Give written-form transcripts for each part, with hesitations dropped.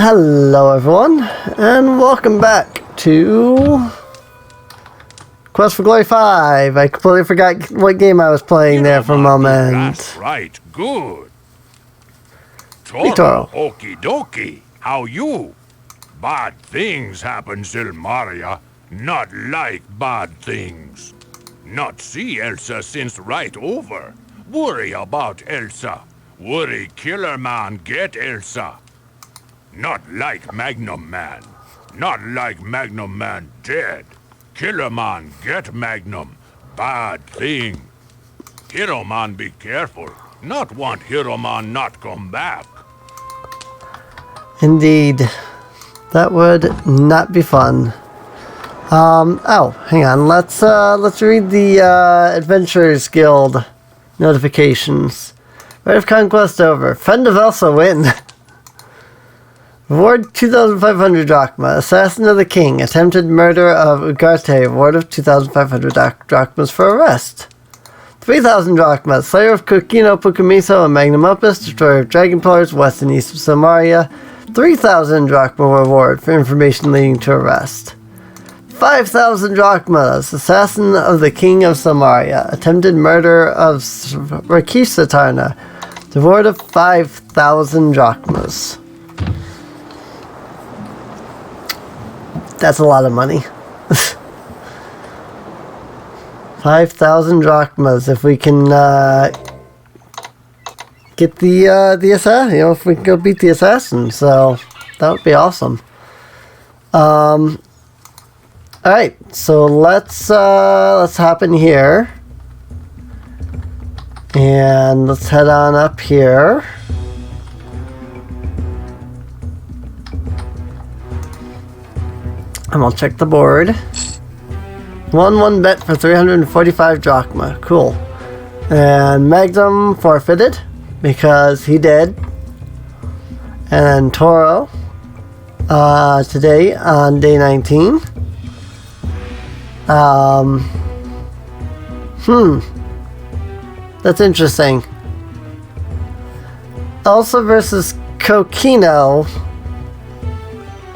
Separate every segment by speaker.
Speaker 1: Hello everyone, and welcome back to Quest for Glory 5. I completely forgot what game I was playing there for a moment.
Speaker 2: That's right, good.
Speaker 1: Hey,
Speaker 2: Toro,
Speaker 1: Toro.
Speaker 2: okie dokie, how you? Bad things happen, Silmaria. Not like bad things. Not see Elsa since right over. Worry about Elsa. Worry Killer Man get Elsa. Not like Magnum Man. Not like Magnum Man dead. Killer Man get Magnum. Bad thing. Hero Man be careful. Not want Hero Man not come back.
Speaker 1: Indeed. That would not be fun. Oh, hang on. Let's read the Adventurers Guild notifications. Rite of Conquest over. Friend of Elsa win. Reward 2,500 drachma. Assassin of the King. Attempted murder of Ugarte. Reward of 2,500 drachmas for arrest. 3,000 drachmas. Slayer of Kokino Pukumiso and Magnum Opus. Destroyer of Dragon Pillars. West and east of Samaria. 3,000 drachma reward for information leading to arrest. 5,000 drachmas. Assassin of the King of Samaria. Attempted murder of Rakesh Satarna. Reward of 5,000 drachmas. That's a lot of money. 5,000 drachmas. If we can get the assassin, if we can go beat the assassin, so that would be awesome. All right, so let's hop in here and let's head on up here. And we'll check the board. 1-1 bet for 345 drachma. Cool. And Magnum forfeited because he did. And Toro today on day 19. That's interesting. Elsa versus Kokino.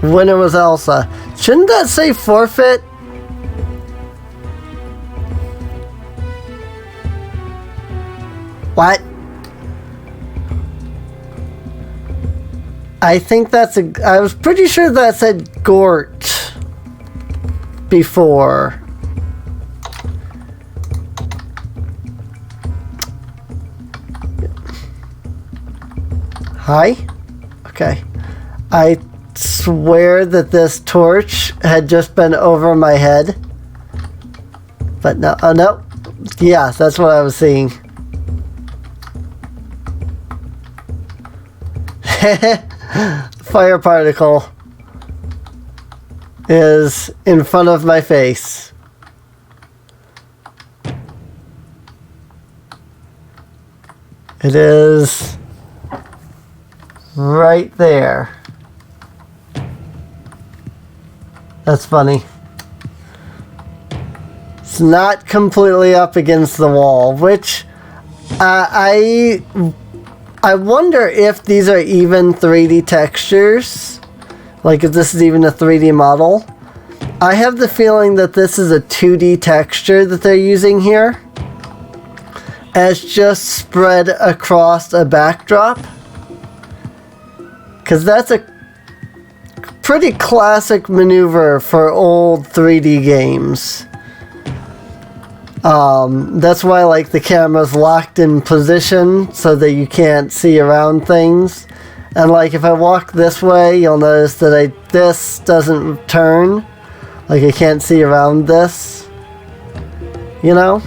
Speaker 1: Winner was Elsa. Shouldn't that say forfeit? What? I think that's a... I was pretty sure that said Gort before. Hi? Okay. I swear that this torch had just been over my head. But no. Oh, no. Yeah, that's what I was seeing. Fire particle is in front of my face. It is right there. That's funny. It's not completely up against the wall, which I wonder if these are even 3D textures. Like if this is even a 3D model. I have the feeling that this is a 2D texture that they're using here. And it's just spread across a backdrop. Because that's a pretty classic maneuver for old 3D games. That's why like the camera's locked in position so that you can't see around things. And like if I walk this way, you'll notice that this doesn't turn. Like I can't see around this. You know?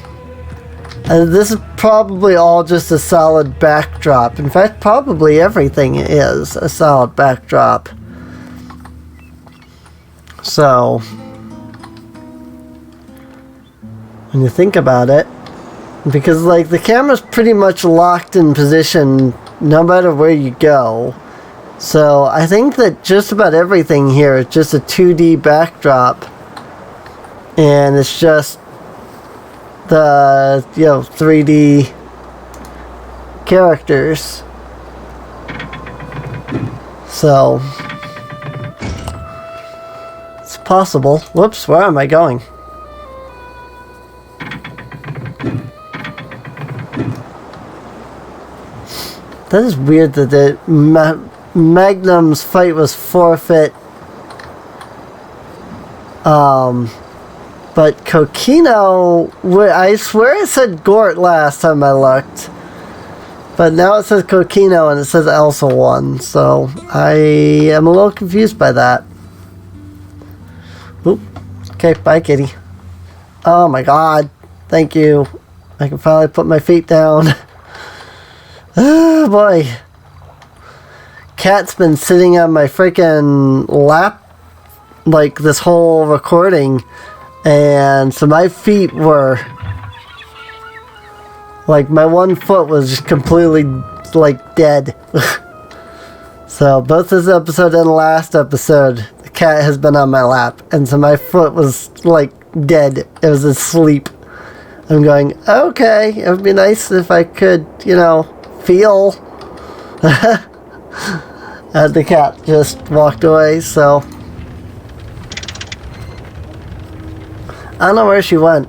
Speaker 1: And this is probably all just a solid backdrop. In fact, probably everything is a solid backdrop. So, when you think about it, because like the camera's pretty much locked in position no matter where you go. So I think that just about everything here is just a 2D backdrop. And it's just the, 3D characters. So, possible. Whoops, where am I going? That is weird that the Magnum's fight was forfeit. But Coquino, I swear it said Gort last time I looked. But now it says Coquino and it says Elsa won. So I am a little confused by that. Oop. Okay, bye kitty. Oh my god. Thank you. I can finally put my feet down. Oh boy. Cat's been sitting on my freaking lap like this whole recording, and so my feet were like, my one foot was just completely like dead. So both this episode and the last episode, the cat has been on my lap, and so my foot was like dead. It was asleep. I'm going, okay, it would be nice if I could, you know, feel. And the cat just walked away, so I don't know where she went,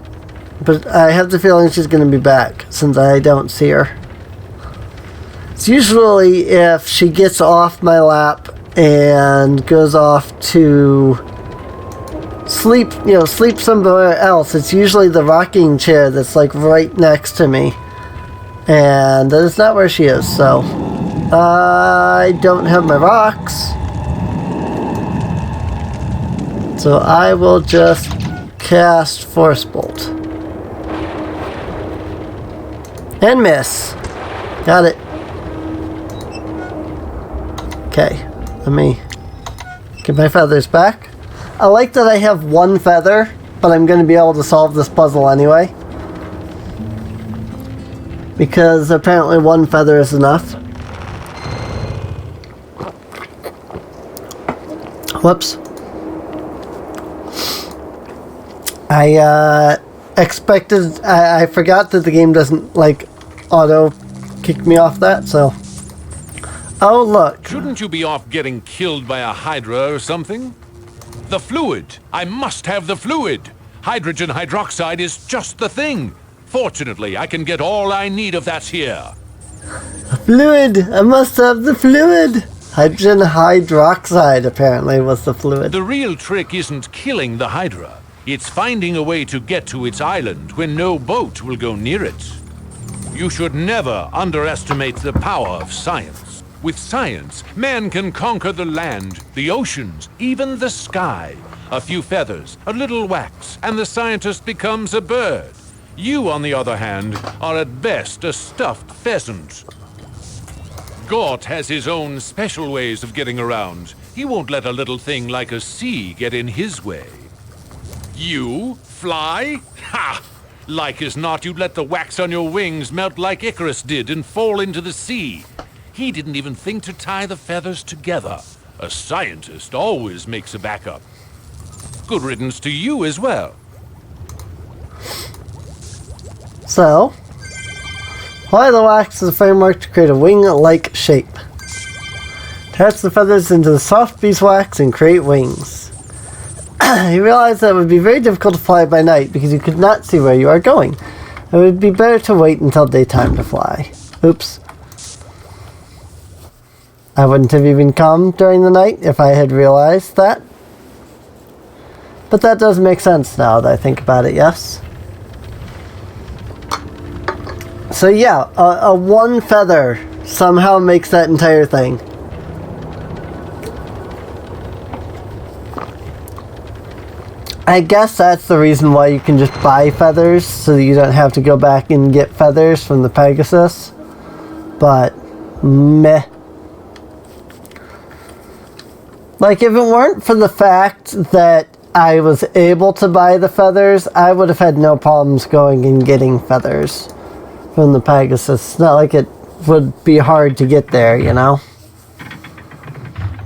Speaker 1: but I have the feeling she's going to be back since I don't see her. It's usually if she gets off my lap and goes off to sleep, you know, sleep somewhere else. It's usually the rocking chair that's like right next to me, and that is not where she is. So I don't have my rocks, so I will just cast Force Bolt and miss. Got it. Okay, let me get my feathers back. I like that I have one feather, but I'm going to be able to solve this puzzle anyway, because apparently one feather is enough. Whoops. I forgot that the game doesn't like auto kick me off that, so. Oh look.
Speaker 2: Shouldn't you be off getting killed by a Hydra or something? The fluid! I must have the fluid! Hydrogen hydroxide is just the thing! Fortunately, I can get all I need of that here.
Speaker 1: Fluid! I must have the fluid! Hydrogen hydroxide apparently was the fluid.
Speaker 2: The real trick isn't killing the Hydra. It's finding a way to get to its island when no boat will go near it. You should never underestimate the power of science. With science, man can conquer the land, the oceans, even the sky. A few feathers, a little wax, and the scientist becomes a bird. You, on the other hand, are at best a stuffed pheasant. Gort has his own special ways of getting around. He won't let a little thing like a sea get in his way. You? Fly? Ha! Like as not, you'd let the wax on your wings melt like Icarus did and fall into the sea. He didn't even think to tie the feathers together. A scientist always makes a backup. Good riddance to you as well.
Speaker 1: So, apply the wax as a framework to create a wing-like shape. Attach the feathers into the soft beeswax and create wings. He realized that it would be very difficult to fly by night because you could not see where you are going. It would be better to wait until daytime to fly. Oops. I wouldn't have even come during the night if I had realized that. But that does make sense now that I think about it, yes? So yeah, a one feather somehow makes that entire thing. I guess that's the reason why you can just buy feathers, so that you don't have to go back and get feathers from the Pegasus. But, meh. Like, if it weren't for the fact that I was able to buy the feathers, I would have had no problems going and getting feathers from the Pegasus. It's not like it would be hard to get there, you know?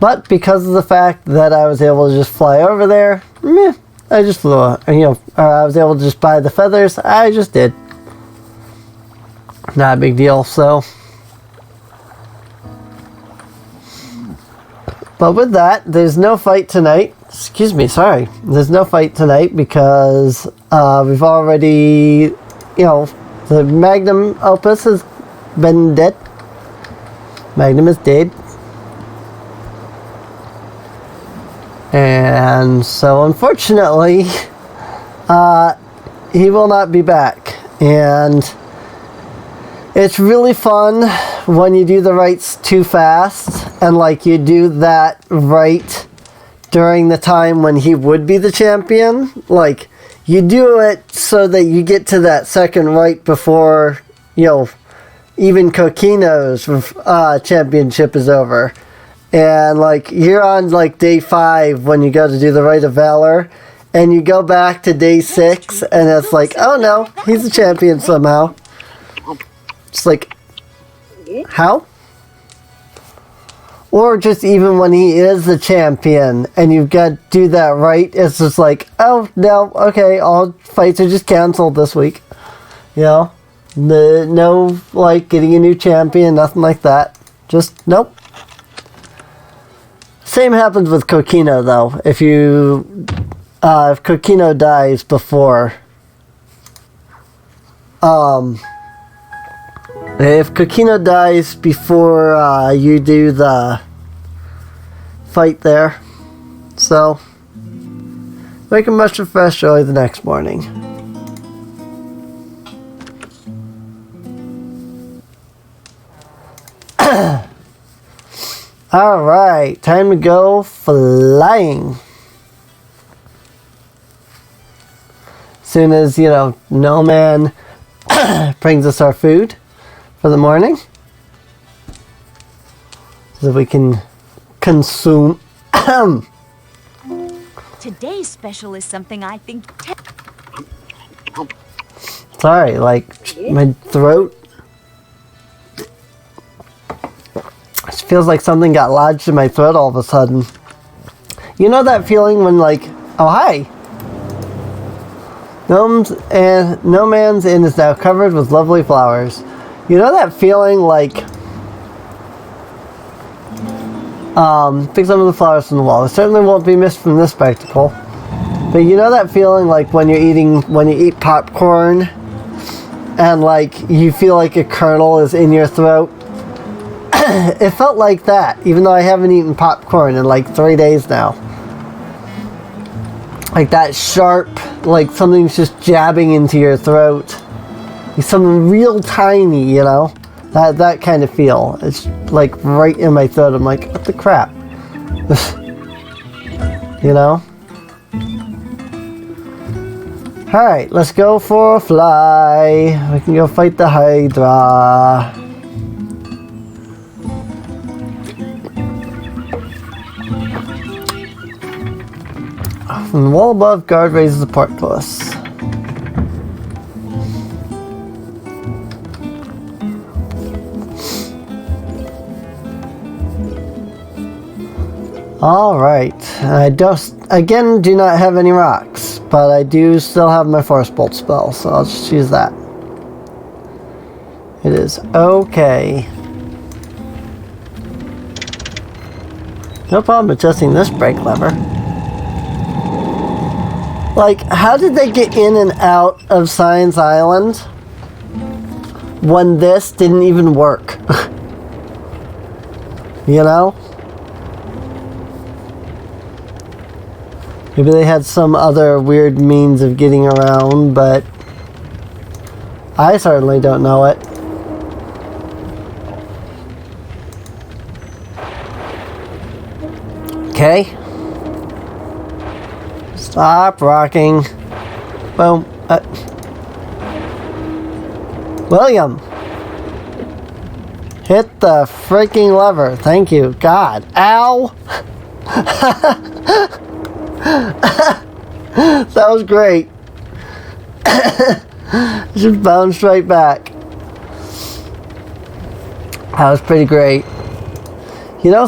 Speaker 1: But because of the fact that I was able to just fly over there, meh. I just flew, I was able to just buy the feathers. I just did. Not a big deal, so. But with that, there's no fight tonight, Excuse me, sorry. There's no fight tonight because we've already, the Magnum Opus has been dead. Magnum is dead. And so unfortunately, he will not be back. And it's really fun when you do the rights too fast and like you do that right during the time when he would be the champion. Like you do it so that you get to that second right before, even Kokino's championship is over. And like you're on like day 5 when you go to do the Rite of Valor, and you go back to day 6 and it's like, oh no, he's the champion somehow. It's like, how? Or just even when he is the champion and you've got to do that right, it's just like, oh no, okay, all fights are just canceled this week. No like getting a new champion, nothing like that. Just nope. Same happens with Kokino though. If Kokino dies before if Kokino dies before you do the fight there, so make him much refreshed early the next morning. Alright, time to go flying. Soon as, No Man brings us our food for the morning so that we can consume.
Speaker 3: Today's special is something I think...
Speaker 1: Sorry, like my throat. It feels like something got lodged in my throat all of a sudden. You know that feeling when like, oh hi! No Man's Inn is now covered with lovely flowers. You know that feeling like, pick some of the flowers from the wall. It certainly won't be missed from this spectacle. But you know that feeling like when you eat popcorn and like you feel like a kernel is in your throat? It felt like that, even though I haven't eaten popcorn in like 3 days now. Like that sharp, like something's just jabbing into your throat. Like something real tiny, that kind of feel. It's like right in my throat. I'm like, what the crap? Alright, let's go for a fly. We can go fight the Hydra. From the wall above, guard raises the portcullis. Alright, I do not have any rocks, but I do still have my Force Bolt spell, so I'll just use that. It is okay. No problem adjusting this brake lever. Like, how did they get in and out of Science Island when this didn't even work? Maybe they had some other weird means of getting around, but I certainly don't know it. Okay. Stop rocking. Boom. William. Hit the freaking lever. Thank you. God. Ow. That was great. Just bounced right back. That was pretty great.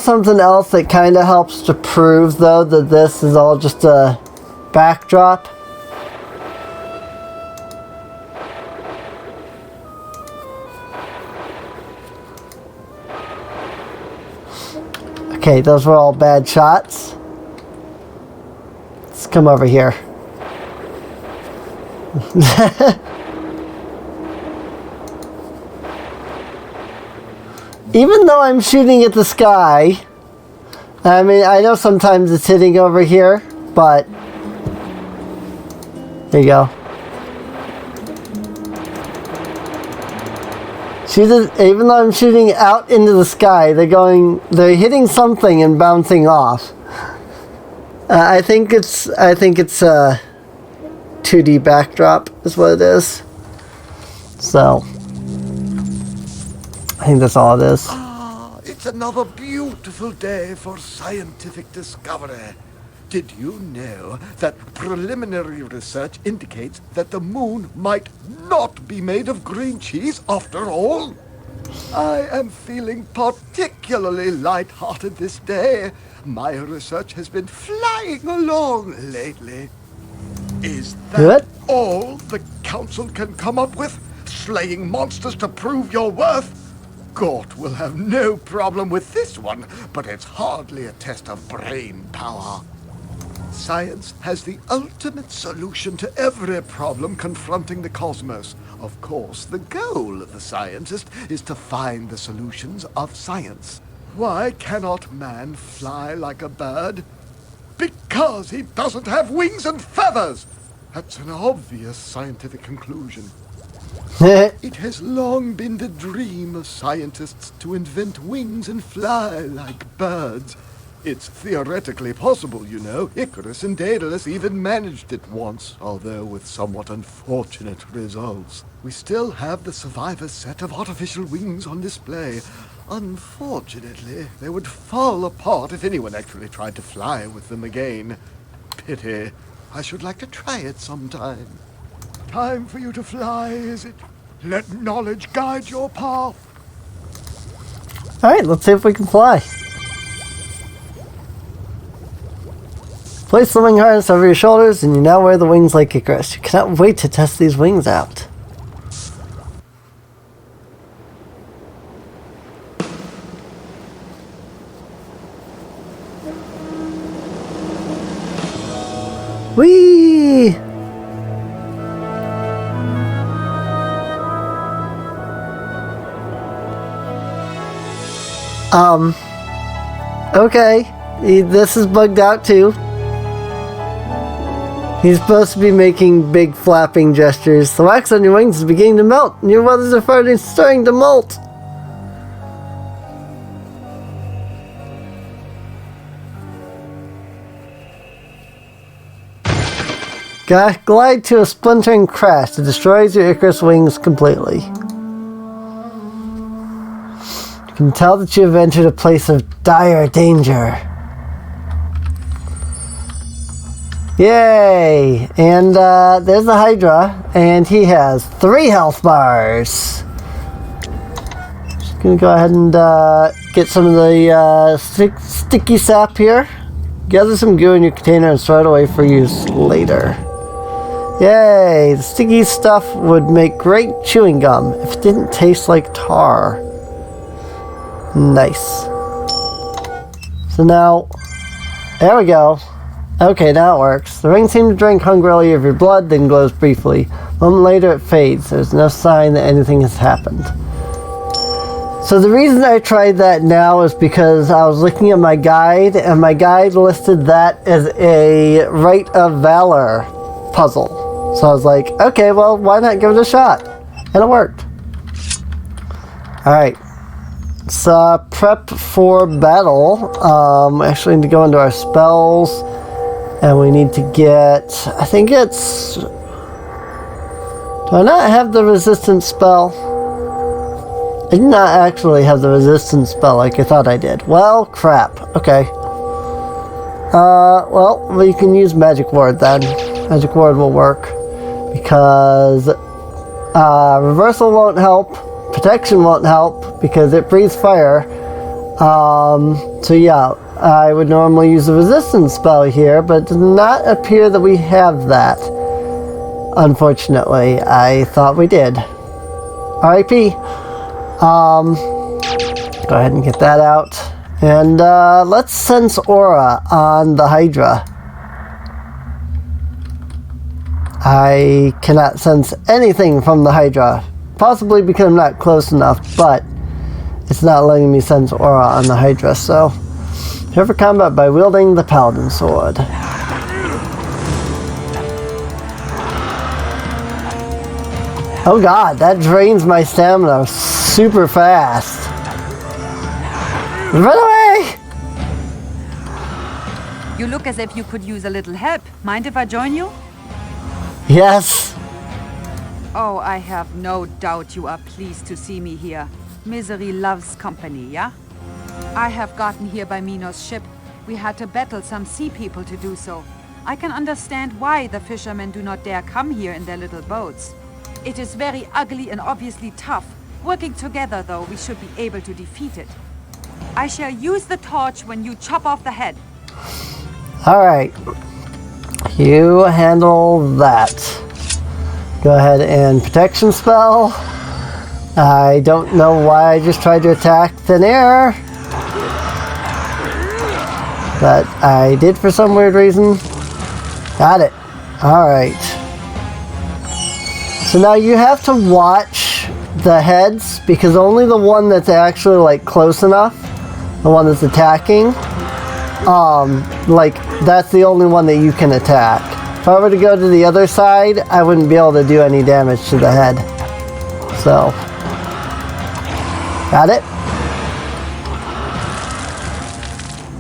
Speaker 1: Something else that kind of helps to prove, though, that this is all just a backdrop? Okay, those were all bad shots. come over here. Even though I'm shooting at the sky, I mean, I know sometimes it's hitting over here, but there you go. Even though I'm shooting out into the sky, they're hitting something and bouncing off. I think it's a 2D backdrop is what it is. So I think that's all it is.
Speaker 4: Ah, it's another beautiful day for scientific discovery. Did you know that preliminary research indicates that the moon might not be made of green cheese after all? I am feeling particularly light-hearted this day. My research has been flying along lately. Is that all the council can come up with? Slaying monsters to prove your worth? Gort will have no problem with this one, but it's hardly a test of brain power. Science has the ultimate solution to every problem confronting the cosmos. Of course, the goal of the scientist is to find the solutions of science. Why cannot man fly like a bird? Because he doesn't have wings and feathers! That's an obvious scientific conclusion. It has long been the dream of scientists to invent wings and fly like birds. It's theoretically possible, you know. Icarus and Daedalus even managed it once, although with somewhat unfortunate results. We still have the survivor's set of artificial wings on display. Unfortunately, they would fall apart if anyone actually tried to fly with them again. Pity. I should like to try it sometime. Time for you to fly, is it? Let knowledge guide your path.
Speaker 1: Alright, let's see if we can fly. Place the wing harness over your shoulders and you now wear the wings like Icarus. You cannot wait to test these wings out. Whee! Okay. This is bugged out too. He's supposed to be making big flapping gestures. The wax on your wings is beginning to melt, and your feathers are starting to molt. Glide to a splintering crash that destroys your Icarus wings completely. You can tell that you have entered a place of dire danger. Yay! And there's the Hydra, and he has 3 health bars. Just gonna go ahead and get some of the sticky sap here. Gather some goo in your container and throw it away for use later. Yay! The sticky stuff would make great chewing gum if it didn't taste like tar. Nice. So now, there we go. Okay, now it works. The ring seems to drink hungrily of your blood, then glows briefly. A moment later it fades. There's no sign that anything has happened. So the reason I tried that now is because I was looking at my guide, and my guide listed that as a Rite of Valor puzzle. So I was like, okay, well, why not give it a shot? And it worked. Alright. Let's prep for battle. We actually need to go into our spells. And we need to get, I think it's, do I not have the resistance spell? I did not actually have the resistance spell like I thought I did. Well, crap. Okay. Well, we can use Magic Ward then. Magic Ward will work. Because reversal won't help. Protection won't help because it breathes fire. So yeah, I would normally use the resistance spell here, but it does not appear that we have that. Unfortunately, I thought we did. R.I.P. Go ahead and get that out. And let's sense aura on the Hydra. I cannot sense anything from the Hydra. Possibly because I'm not close enough, but it's not letting me sense aura on the Hydra, so prepare for combat by wielding the Paladin Sword. Oh god, that drains my stamina super fast. Run away!
Speaker 5: You look as if you could use a little help. Mind if I join you?
Speaker 1: Yes.
Speaker 5: Oh, I have no doubt you are pleased to see me here. Misery loves company, yeah? I have gotten here by Minos' ship. We had to battle some sea people to do so. I can understand why the fishermen do not dare come here in their little boats. It is very ugly and obviously tough. Working together, though, we should be able to defeat it. I shall use the torch when you chop off the head.
Speaker 1: Alright. You handle that. Go ahead and protection spell. I don't know why I just tried to attack thin air. But I did for some weird reason. Got it. Alright. So now you have to watch the heads, because only the one that's actually like close enough, the one that's attacking, like that's the only one that you can attack. If I were to go to the other side, I wouldn't be able to do any damage to the head. So, got it?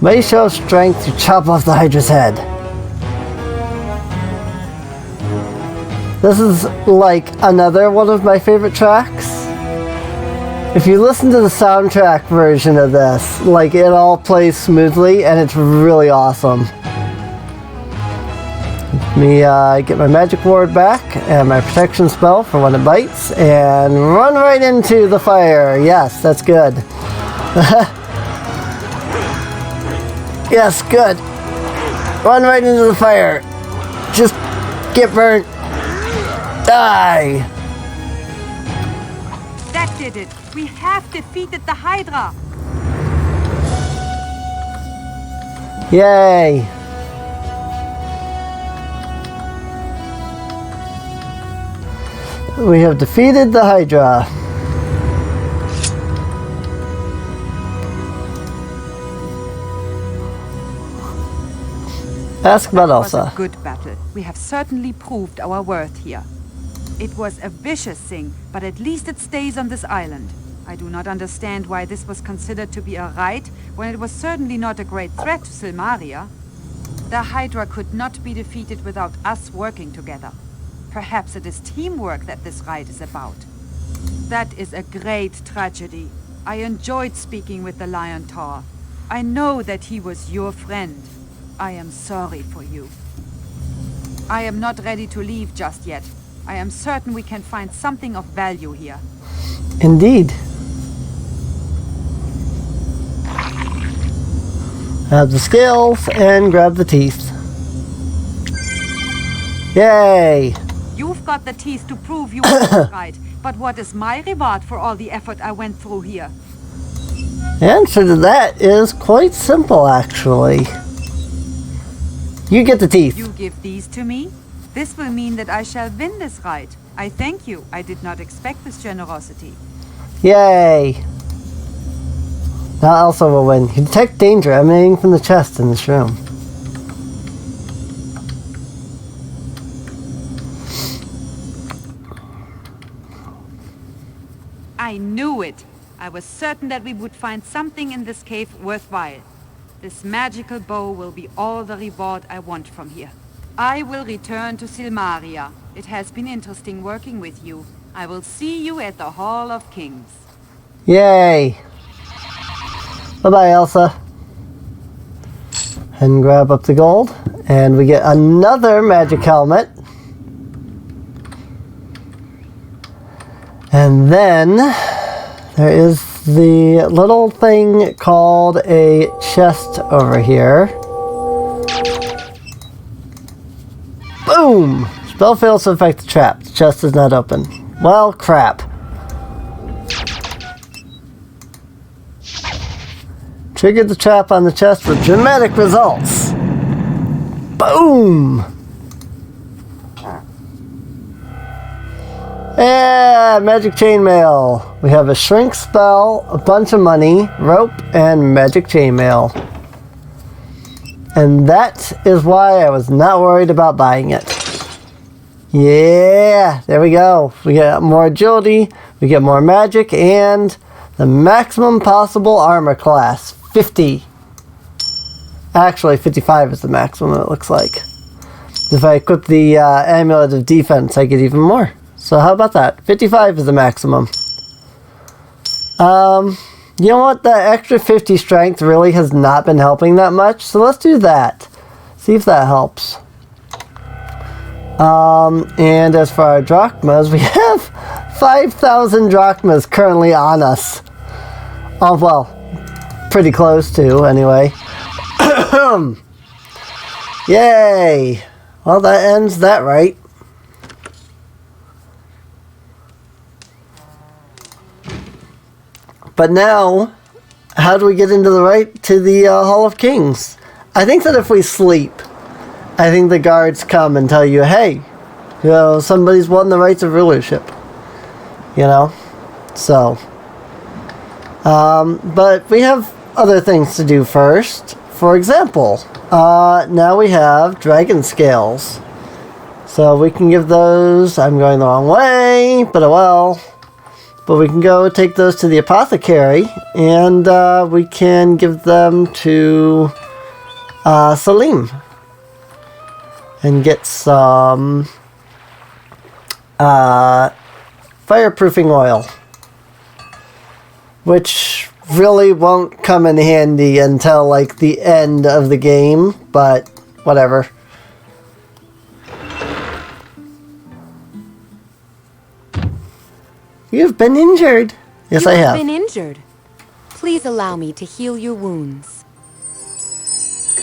Speaker 1: May show strength to chop off the Hydra's head. This is like another one of my favorite tracks. If you listen to the soundtrack version of this, like it all plays smoothly and it's really awesome. Let me get my magic ward back and my protection spell for when it bites and run right into the fire. Yes, that's good. Yes, good. Run right into the fire. Just get burnt. Die.
Speaker 5: That did it. We have defeated the Hydra.
Speaker 1: Yay. We have defeated the Hydra. Ask about Elsa.
Speaker 5: It was a good battle. We have certainly proved our worth here. It was a vicious thing, but at least it stays on this island. I do not understand why this was considered to be a right, when it was certainly not a great threat to Silmaria. The Hydra could not be defeated without us working together. Perhaps it is teamwork that this right is about. That is a great tragedy. I enjoyed speaking with the Lion Tar. I know that he was your friend. I am sorry for you. I am not ready to leave just yet. I am certain we can find something of value here.
Speaker 1: Indeed. Have the scales and grab the teeth. Yay!
Speaker 5: You've got the teeth to prove you were right. But what is my reward for all the effort I went through here?
Speaker 1: The answer to that is quite simple, actually. You get the teeth.
Speaker 5: You give these to me? This will mean that I shall win this right. I thank you. I did not expect this generosity.
Speaker 1: Yay! Now Elsa will win. You detect danger emanating from the chest in this room.
Speaker 5: I knew it. I was certain that we would find something in this cave worthwhile. This magical bow will be all the reward I want from here. I will return to Silmaria. It has been interesting working with you. I will see you at the Hall of Kings.
Speaker 1: Yay! Bye-bye, Elsa. And grab up the gold. And we get another magic helmet. And then there is the little thing called a chest over here. Boom! Spell fails to affect the trap. The chest is not open. Well, crap. Triggered the trap on the chest with dramatic results. Boom! Yeah, magic chainmail. We have a shrink spell, a bunch of money, rope, and magic chainmail. And that is why I was not worried about buying it. Yeah, there we go. We get more agility, we get more magic, and the maximum possible armor class, 50. Actually, 55 is the maximum, it looks like. If I equip the Amulet of Defense, I get even more. So how about that? 55 is the maximum. You know what? That extra 50 strength really has not been helping that much. So let's do that. See if that helps. And as for our drachmas, we have 5,000 drachmas currently on us. Oh, well, pretty close to, anyway. Yay! Well, that ends that right. But now, how do we get into the right to the Hall of Kings? I think that if we sleep, I think the guards come and tell you, hey, you know, somebody's won the rights of rulership. You know? So. But we have other things to do first. For example, now we have dragon scales. So we can give those, I'm going the wrong way, but oh well. But we can go take those to the apothecary, and we can give them to Salim. And get some fireproofing oil. Which really won't come in handy until like the end of the game, but whatever. You've been injured. Yes, I have.
Speaker 6: You've been injured. Please allow me to heal your wounds.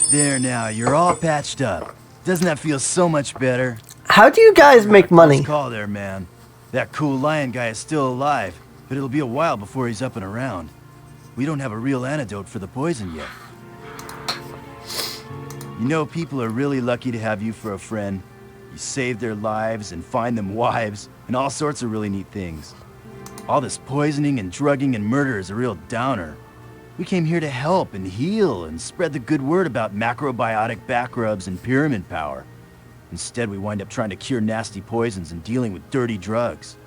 Speaker 7: There now, you're all patched up. Doesn't that feel so much better?
Speaker 1: How do you guys make money?
Speaker 7: Close call there, man. That cool lion guy is still alive, but it'll be a while before he's up and around. We don't have a real antidote for the poison yet. You know, people are really lucky to have you for a friend. You save their lives and find them wives, and all sorts of really neat things. All this poisoning and drugging and murder is a real downer. We came here to help and heal and spread the good word about macrobiotic back rubs and pyramid power. Instead, we wind up trying to cure nasty poisons and dealing with dirty drugs.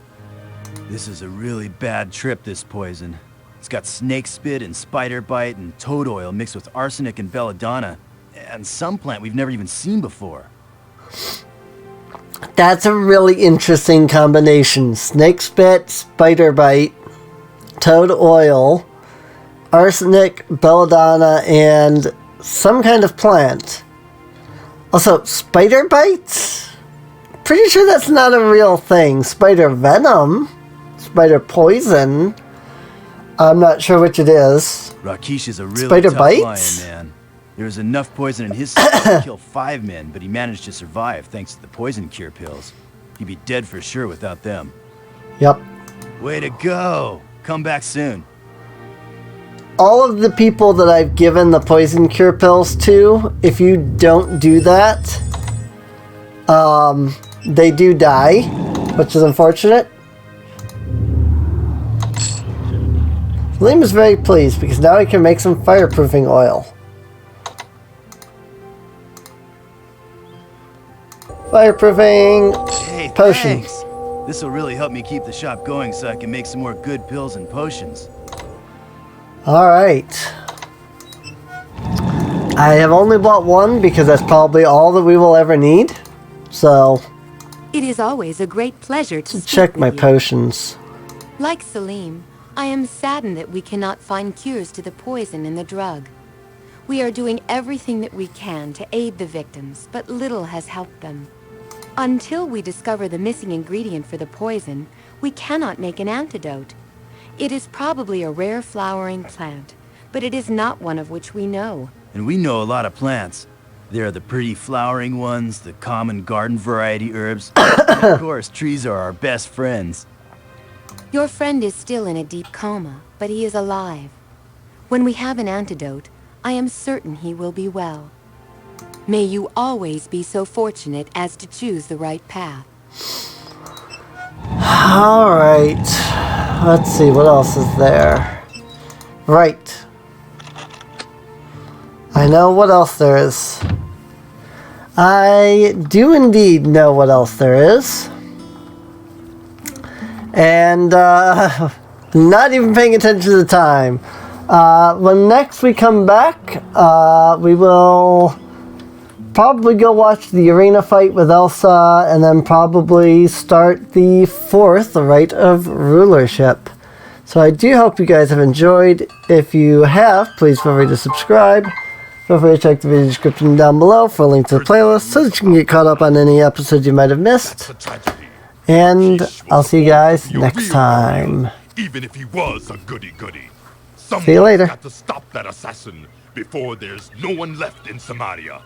Speaker 7: This is a really bad trip, this poison. It's got snake spit and spider bite and toad oil mixed with arsenic and belladonna, and some plant we've never even seen before.
Speaker 1: That's a really interesting combination. Snake spit, spider bite, toad oil, arsenic, belladonna, and some kind of plant. Also, spider bites? Pretty sure that's not a real thing. Spider venom? Spider poison? I'm not sure which it is.
Speaker 7: Rakesh is a really
Speaker 1: Spider
Speaker 7: tough
Speaker 1: bites?
Speaker 7: lion, man. There was enough poison in his system to kill 5 men, but he managed to survive thanks to the poison cure pills. He'd be dead for sure without them.
Speaker 1: Yep.
Speaker 7: Way to go! Come back soon.
Speaker 1: All of the people that I've given the poison cure pills to, if you don't do that, they do die, which is unfortunate. Liam is very pleased because now he can make some fireproofing oil. Fireproofing
Speaker 7: Hey,
Speaker 1: potion.
Speaker 7: thanks. This'll really help me keep the shop going so I can make some more good pills and potions.
Speaker 1: Alright. I have only bought one because that's probably all that we will ever need. So,
Speaker 6: It is always a great pleasure to speak
Speaker 1: check
Speaker 6: with
Speaker 1: my
Speaker 6: you.
Speaker 1: potions.
Speaker 6: Like Salim, I am saddened that we cannot find cures to the poison in the drug. We are doing everything that we can to aid the victims, but little has helped them. Until we discover the missing ingredient for the poison, we cannot make an antidote. It is probably a rare flowering plant, but it is not one of which we know.
Speaker 7: And we know a lot of plants. There are the pretty flowering ones, the common garden variety herbs, and of course, trees are our best friends.
Speaker 6: Your friend is still in a deep coma, but he is alive. When we have an antidote, I am certain he will be well. May you always be so fortunate as to choose the right path.
Speaker 1: Alright. Let's see, what else is there? Right. I know what else there is. I do indeed know what else there is. And, not even paying attention to the time. When next we come back, we will probably go watch the arena fight with Elsa, and then probably start the fourth, the Right of Rulership. So I do hope you guys have enjoyed. If you have, please feel free to subscribe. Feel free to check the video description down below for a link to the playlist so that you can get caught up on any episodes you might have missed. And I'll see you guys next time.
Speaker 2: Even if he was a goody-goody.
Speaker 1: See you later.
Speaker 2: Got to stop that assassin before there's no one left in Samaria.